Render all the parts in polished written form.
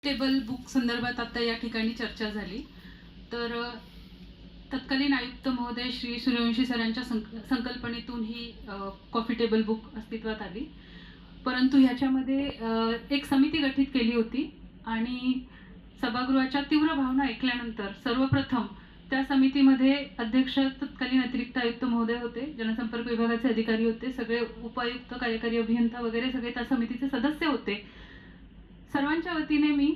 Table book संदर्भात आता या ठिकाणी चर्चा झाली। तर तत्कालीन आयुक्त महोदय श्री सूर्यवंशी सरांच्या संकल्पनेतून ही कॉफी टेबल बुक अस्तित्वात आली। परंतु ह्याच्यामध्ये एक समिती गठीत केली होती आणि सभागृहाच्या तीव्र भावना ऐकल्यानंतर सर्वप्रथम त्या समितीमध्ये अध्यक्ष तत्कालीन अतिरिक्त आयुक्त महोदय होते, जनसंपर्क विभागाचे अधिकारी होते, सगळे उपायुक्त, कार्यकारी अभियंता वगैरे सगळे त्या समितीचे सदस्य होते। सर्वांच्या वतीने मी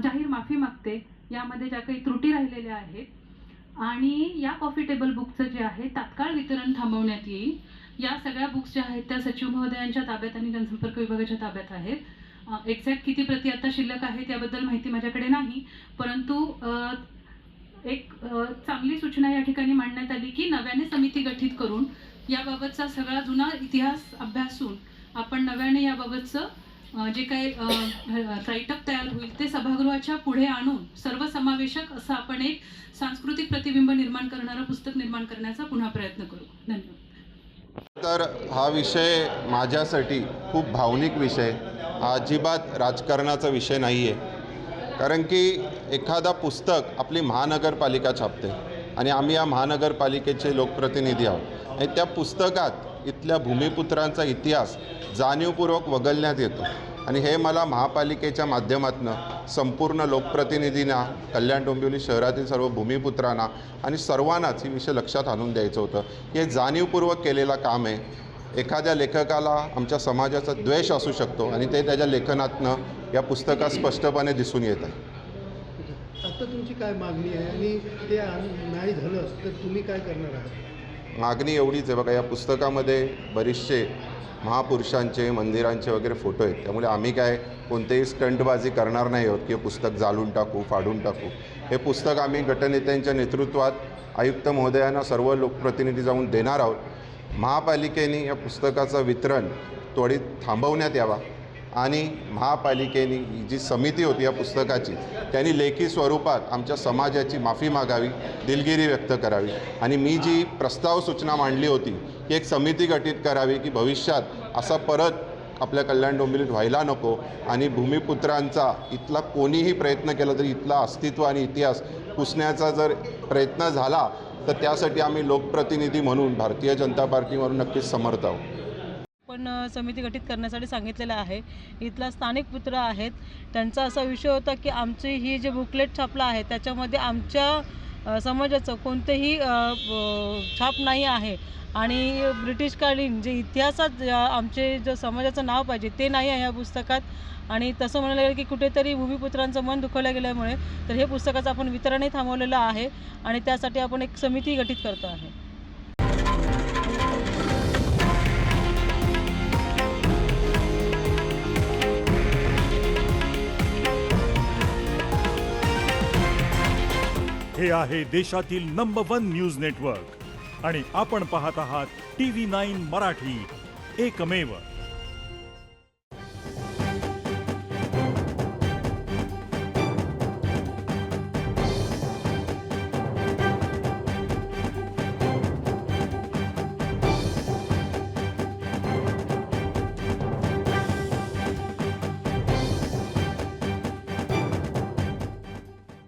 जाहीर माफी मागते यामध्ये ज्या काही त्रुटी राहिलेल्या आहेत आणि या कॉफी टेबल बुकचं जे आहे तात्काळ वितरण थांबवण्यात येईल। या सगळ्या बुक्स ज्या आहेत त्या सचिव महोदयांच्या ताब्यात आणि जनसंपर्क विभागाच्या ताब्यात आहेत। एक्झॅक्ट किती प्रती आता शिल्लक आहेत याबद्दल माहिती माझ्याकडे नाही, परंतु एक चांगली सूचना या ठिकाणी मांडण्यात आली की नव्याने समिती गठीत करून याबाबतचा सगळा जुना इतिहास अभ्यासून आपण नव्याने याबाबतचं जे काही राईटअप तयार होईल ते सभागृहाच्या पुढे आणून सर्वसमावेशक असं आपण एक सांस्कृतिक प्रतिबिंब निर्माण करणारं पुस्तक निर्माण करण्याचा पुन्हा प्रयत्न करू। धन्यवाद। तर हा विषय माझ्यासाठी खूप भावनिक विषय, हा अजिबात राजकारणाचा विषय नाही आहे। कारण की एखादा पुस्तक आपली महानगरपालिका छापते आणि आम्ही या महानगरपालिकेचे लोकप्रतिनिधी आहोत आणि त्या पुस्तकात इथल्या भूमिपुत्रांचा इतिहास जाणीवपूर्वक वगळण्यात येतो आणि हे मला महापालिकेच्या माध्यमातून संपूर्ण लोकप्रतिनिधींना, कल्याण डोंबिवली शहरातील सर्व भूमिपुत्रांना आणि सर्वांनाच हे विषय लक्षात आणून द्यायचं होतं की हे जाणीवपूर्वक केलेलं काम आहे। एखाद्या लेखकाला आमच्या समाजाचा द्वेष असू शकतो आणि ते त्याच्या लेखनातनं या पुस्तकात स्पष्टपणे दिसून येत आहे। आता तुमची काय मागणी आहे आणि ते नाही झालं तर तुम्ही काय करणार आहात? मागणी एवढीच आहे बघा, या पुस्तकामध्ये बरेचसे महापुरुषांचे, मंदिरांचे वगैरे फोटो आहेत, त्यामुळे आम्ही काय कोणतेही स्टंटबाजी करणार नाही आहोत की पुस्तक जाळून टाकू, फाडून टाकू। हे पुस्तक आम्ही गटनेत्यांच्या नेतृत्वात आयुक्त महोदयांना सर्व लोकप्रतिनिधी जाऊन देणार आहोत। महापालिकेने या पुस्तकाचं वितरण त्वरित थांबवण्यात यावा आणि महापालिकेने जी समिती होती या पुस्तकाची त्यांनी लेखी स्वरूपात आमच्या समाजाची माफी मागावी, दिलगिरी व्यक्त करावी आणि मी जी प्रस्ताव सूचना मांडली होती की एक समिती गठीत करावी की भविष्यात असा परत आपल्या कल्याण डोंबिवलीत व्हायला नको आणि भूमिपुत्रांचा इथला कोणीही प्रयत्न केला तरी इथला अस्तित्व आणि इतिहास पुसण्याचा जर प्रयत्न झाला तर त्यासाठी आम्ही लोकप्रतिनिधी म्हणून भारतीय जनता पार्टीवरून नक्कीच समर्थ आहोत। पण समिती गठीत करण्यासाठी सांगितलेलं आहे। इथला स्थानिक पुत्र आहेत, त्यांचा असा विषय होता की आमची ही जे बुकलेट छापला आहे त्याच्यामध्ये आमच्या समाजाचं कोणतेही छाप नाही आहे आणि ब्रिटिशकालीन जे इतिहासात आमचे जो समाजाचं नाव पाहिजे ते नाही आहे या पुस्तकात। आणि तसं म्हणायला गेलं की कुठेतरी भूमिपुत्रांचं मन दुखवलं गेल्यामुळे तर हे पुस्तकाचं आपण वितरणही थांबवलेलं आहे आणि त्यासाठी आपण एक समिती गठीत करतो आहे। हे आहे देशातील नंबर 1 न्यूज नेटवर्क आणि आपण पाहत आहात TV9 मराठी, एकमेव।